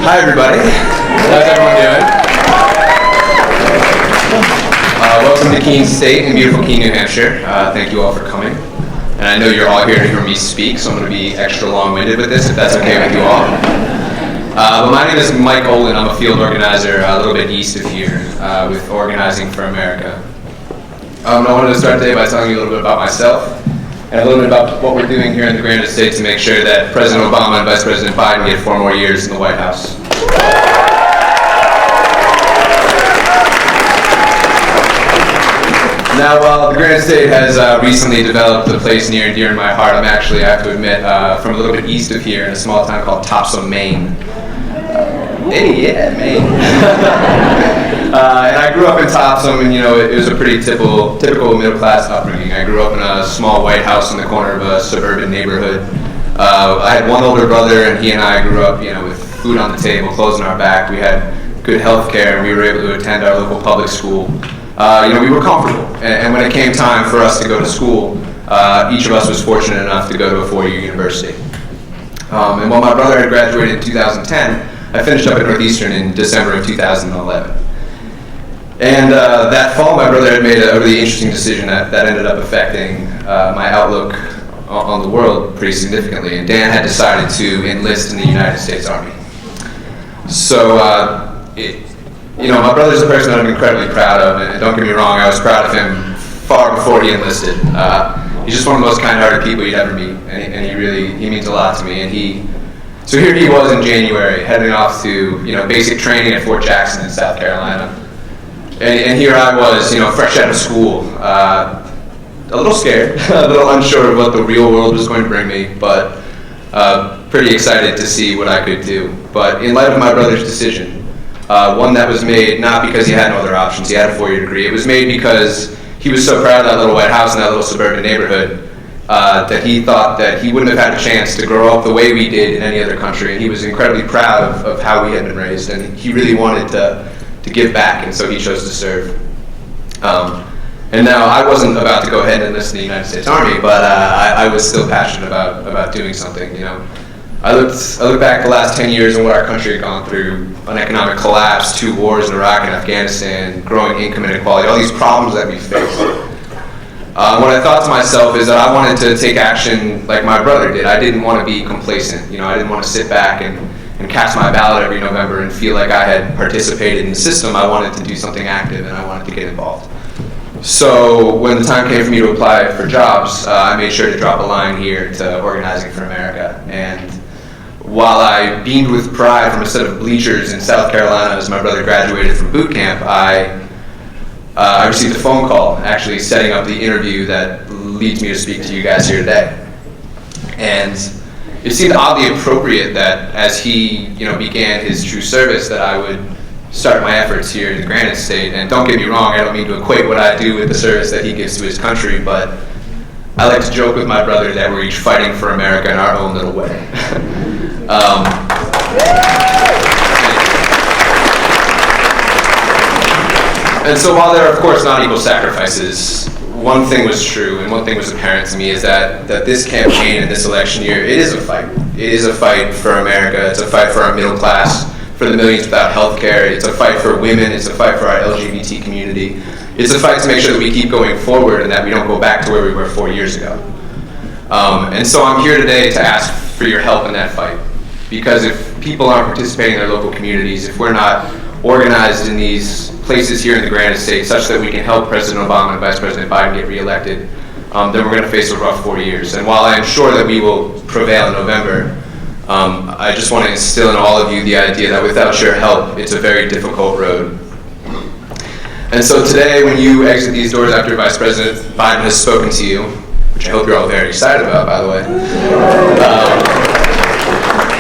Hi everybody, how's everyone doing? Welcome to Keene State in beautiful Keene, New Hampshire. Thank you all for coming. And I know you're all here to hear me speak, so I'm going to be extra long-winded with this, if that's okay with you all. But my name is Mike Ollen. I'm a field organizer a little bit east of here with Organizing for America. I wanted to start today by telling you a little bit about myself and a little bit about what we're doing here in the Granite State to make sure that President Obama and Vice President Biden get 4 more years in the White House. Now, while the Granite State has recently developed a place near and dear in my heart, I'm actually, I have to admit, from a little bit east of here in a small town called Topsom, Maine. Maine. And I grew up in Topsom, and it was a pretty typical middle-class upbringing. I grew up in a small white house in the corner of a suburban neighborhood. I had one older brother, and he and I grew up, with food on the table, clothes on our back. We had good health care, and we were able to attend our local public school. We were comfortable, and when it came time for us to go to school, each of us was fortunate enough to go to a 4-year university. And while my brother had graduated in 2010, I finished up at Northeastern in December of 2011. And that fall, my brother had made a really interesting decision that ended up affecting my outlook on the world pretty significantly. And Dan had decided to enlist in the United States Army. So, my brother's a person that I'm incredibly proud of, and don't get me wrong, I was proud of him far before he enlisted. He's just one of the most kind-hearted people you'd ever meet, and he means a lot to me. So here he was in January, heading off to basic training at Fort Jackson in South Carolina. And here I was, fresh out of school, a little scared, a little unsure of what the real world was going to bring me, but pretty excited to see what I could do. But in light of my brother's decision, one that was made not because he had no other options, he had a 4-year degree, it was made because he was so proud of that little white house in that little suburban neighborhood that he thought that he wouldn't have had a chance to grow up the way we did in any other country, and he was incredibly proud of how we had been raised, and he really wanted to give back, and so he chose to serve. And now I wasn't about to go ahead and enlist in the United States Army, but I was still passionate about doing something. I look back the last 10 years and what our country had gone through: an economic collapse, 2 wars in Iraq and Afghanistan, growing income inequality, all these problems that we faced. What I thought to myself is that I wanted to take action like my brother did. I didn't want to be complacent. I didn't want to sit back and cast my ballot every November and feel like I had participated in the system. I wanted to do something active, and I wanted to get involved. So when the time came for me to apply for jobs, I made sure to drop a line here to Organizing for America. And while I beamed with pride from a set of bleachers in South Carolina as my brother graduated from boot camp, I received a phone call actually setting up the interview that leads me to speak to you guys here today. And it seemed oddly appropriate that as he began his true service that I would start my efforts here in the Granite State. And don't get me wrong, I don't mean to equate what I do with the service that he gives to his country, but I like to joke with my brother that we're each fighting for America in our own little way. And so while there are, of course, not equal sacrifices, one thing was true and one thing was apparent to me is that this campaign and this election year, it is a fight. It is a fight for America. It's a fight for our middle class, for the millions without health care. It's a fight for women. It's a fight for our LGBT community. It's a fight to make sure that we keep going forward and that we don't go back to where we were 4 years ago. And so I'm here today to ask for your help in that fight. Because if people aren't participating in their local communities, if we're not organized in these places here in the Granite State such that we can help President Obama and Vice President Biden get reelected, then we're going to face a rough 4 years. And while I am sure that we will prevail in November, I just want to instill in all of you the idea that without your help, it's a very difficult road. And so today, when you exit these doors after Vice President Biden has spoken to you, which I hope you're all very excited about, by the way,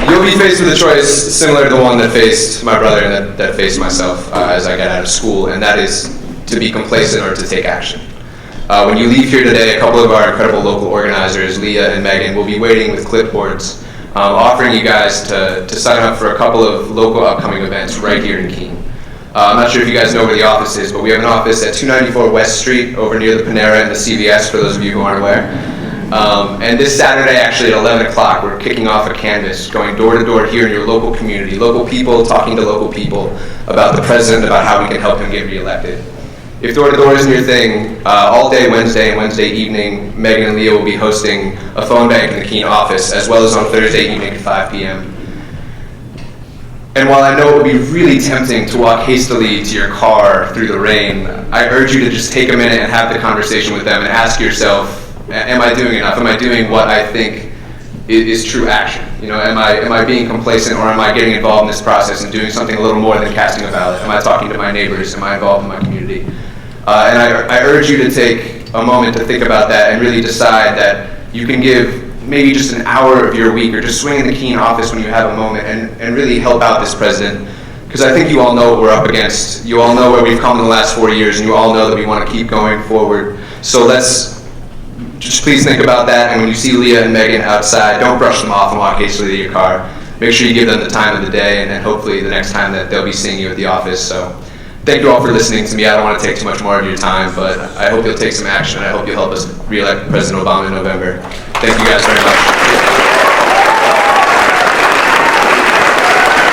you'll be faced with a choice similar to the one that faced my brother and that faced myself as I got out of school, and that is to be complacent or to take action. When you leave here today, a couple of our incredible local organizers, Leah and Megan, will be waiting with clipboards, offering you guys to sign up for a couple of local upcoming events right here in Keene. I'm not sure if you guys know where the office is, but we have an office at 294 West Street over near the Panera and the CVS, for those of you who aren't aware. And this Saturday, actually at 11 o'clock, we're kicking off a canvass, going door to door here in your local community, local people talking to local people about the president, about how we can help him get reelected. If door to door isn't your thing, all day Wednesday and Wednesday evening, Megan and Leah will be hosting a phone bank in the Keene office, as well as on Thursday evening at 5 p.m. And while I know it would be really tempting to walk hastily to your car through the rain, I urge you to just take a minute and have the conversation with them and ask yourself, am I doing enough? Am I doing what I think is true action? You know, am I being complacent, or am I getting involved in this process and doing something a little more than casting a ballot? Am I talking to my neighbors? Am I involved in my community? And I urge you to take a moment to think about that and really decide that you can give maybe just an hour of your week, or just swing in the Keene office when you have a moment and really help out this president. Because I think you all know what we're up against. You all know where we've come in the last 4 years, and you all know that we want to keep going forward. So let's just please think about that. And when you see Leah and Megan outside, don't brush them off and walk hastily to your car. Make sure you give them the time of the day, and hopefully the next time that they'll be seeing you at the office. So thank you all for listening to me. I don't want to take too much more of your time, but I hope you'll take some action. I hope you'll help us re-elect President Obama in November. Thank you guys very much.